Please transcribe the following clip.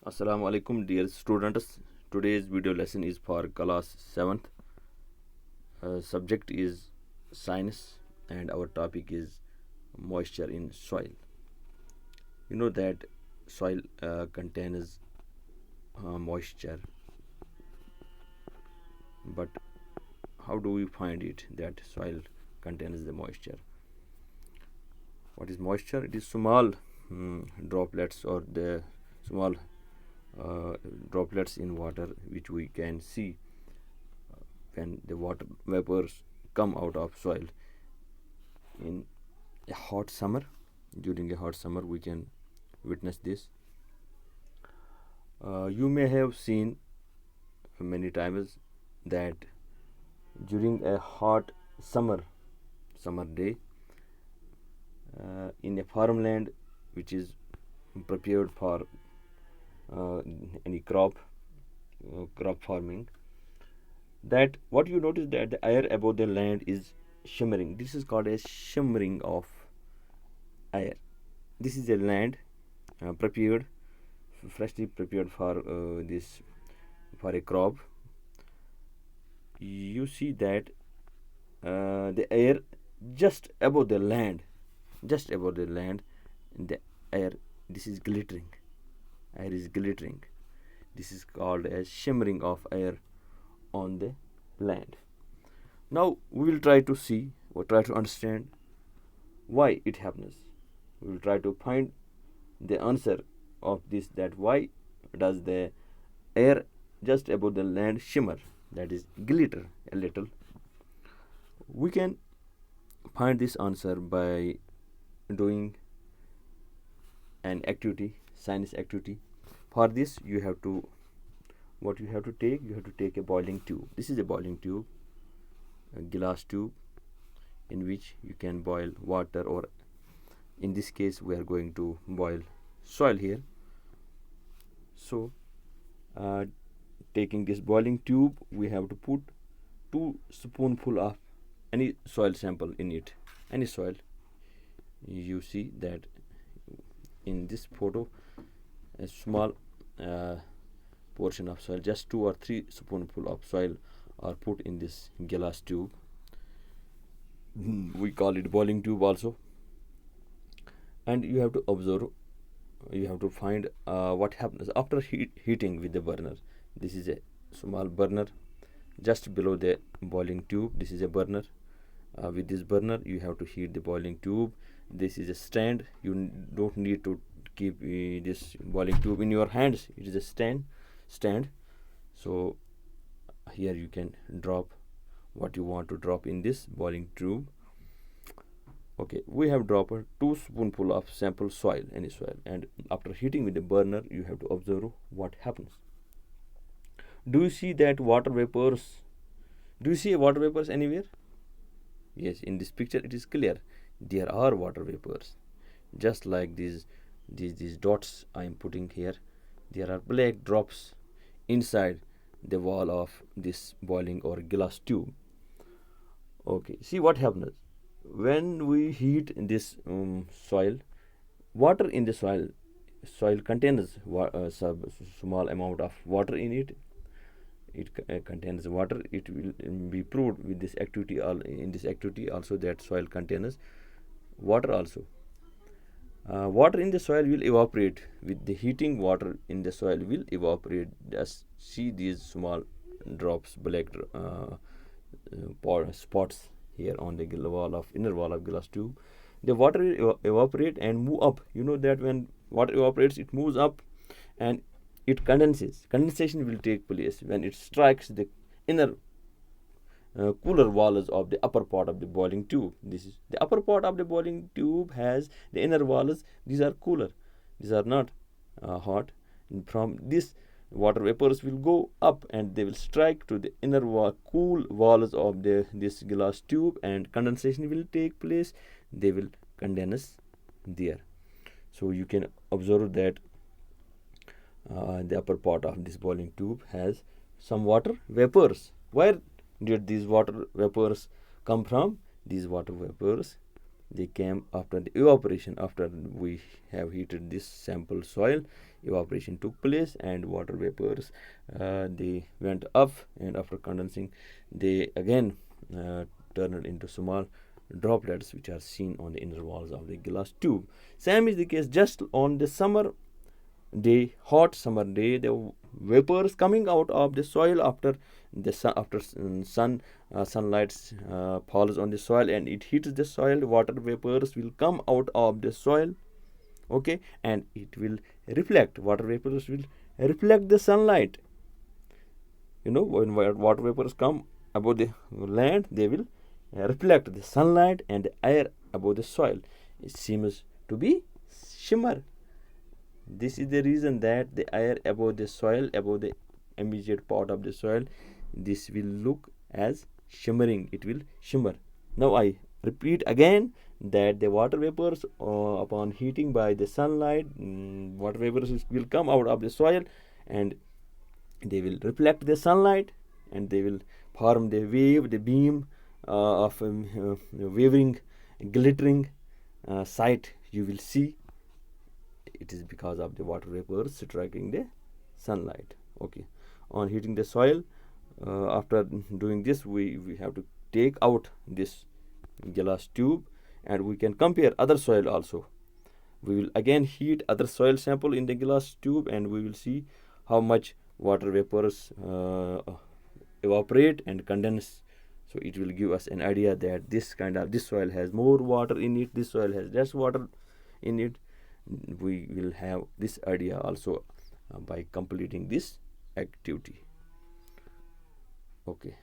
Assalamu alaikum dear students. Today's video lesson is for class 7th. Subject is science and our topic is moisture in soil. You know that soil contains moisture, but how do we find it that soil contains the moisture? What is moisture? It is small droplets or the small droplets in water which we can see when the water vapors come out of soil in a hot summer. During a hot summer we can witness this. You may have seen many times that during a hot summer day in a farmland which is prepared for any crop farming, that what you notice that the air above the land is shimmering. This is called a shimmering of air. This is a land freshly prepared for a crop. You see that the air just above the land, the air, this is glittering. Air is glittering. This is called as shimmering of air on the land. Now we will try to see or try to understand why it happens. We will try to find the answer of this, that why does the air just above the land shimmer, that is glitter a little. We can find this answer by doing an activity, science activity. For this you have to take a boiling tube. This is a boiling tube, a glass tube in which you can boil water, or in this case we are going to boil soil here. So taking this boiling tube, we have to put 2 spoonful of any soil sample in it, any soil. You see that in this photo a small portion of soil, just 2 or 3 spoonful of soil are put in this glass tube. We call it boiling tube also. And you have to observe, you have to find what happens after heating with the burner. This is a small burner just below the boiling tube. This is a burner. With this burner you have to heat the boiling tube. This is a stand. You don't need to keep this boiling tube in your hands. It is a stand. So here you can drop what you want to drop in this boiling tube. Okay, we have dropped 2 spoonful of sample soil, any soil, and after heating with the burner you have to observe what happens. Do you see that water vapors? Do you see water vapors anywhere? Yes, in this picture it is clear there are water vapors, just like these dots I am putting here. There are black drops inside the wall of this boiling or glass tube. Okay, see what happens when we heat this soil. Water in the soil contains small amount of water in it. It contains water. It will be proved with this activity, in this activity also, that soil contains water also. Water in the soil will evaporate with the heating. Water in the soil will evaporate. Just see these small drops, black spots here on the inner wall of glass tube. The water will evaporate and move up. You know that when water evaporates, it moves up and it condenses. Condensation will take place when it strikes the inner cooler walls of the upper part of the boiling tube. This is the upper part of the boiling tube, has the inner walls. These are cooler. These are not hot. And from this, water vapors will go up and they will strike to the inner cool walls of this glass tube, and condensation will take place. They will condense there. So you can observe that the upper part of this boiling tube has some water vapors. Where did these water vapors come from? These water vapors, they came after the evaporation. After we have heated this sample soil, evaporation took place and water vapors they went up, and after condensing they again turned into small droplets which are seen on the inner walls of the glass tube. Same is the case just on the summer day, hot summer day, the vapors coming out of the soil after the sunlight falls on the soil and it hits the soil, water vapors will come out of the soil, okay, and it will reflect, water vapors will reflect the sunlight. When water vapors come above the land, they will reflect the sunlight and the air above the soil. It seems to be shimmer. This is the reason that the air above the soil, above the immediate part of the soil, this will look as shimmering. It will shimmer. Now I repeat again that the water vapors upon heating by the sunlight, water vapors will come out of the soil and they will reflect the sunlight and they will form the wave, the beam of wavering, glittering sight you will see. It is because of the water vapors striking the sunlight. Okay, on heating the soil, after doing this, we have to take out this glass tube and we can compare other soil also. We will again heat other soil sample in the glass tube and we will see how much water vapors evaporate and condense. So it will give us an idea that this soil has more water in it, this soil has less water in it. We will have this idea also by completing this activity. Okay.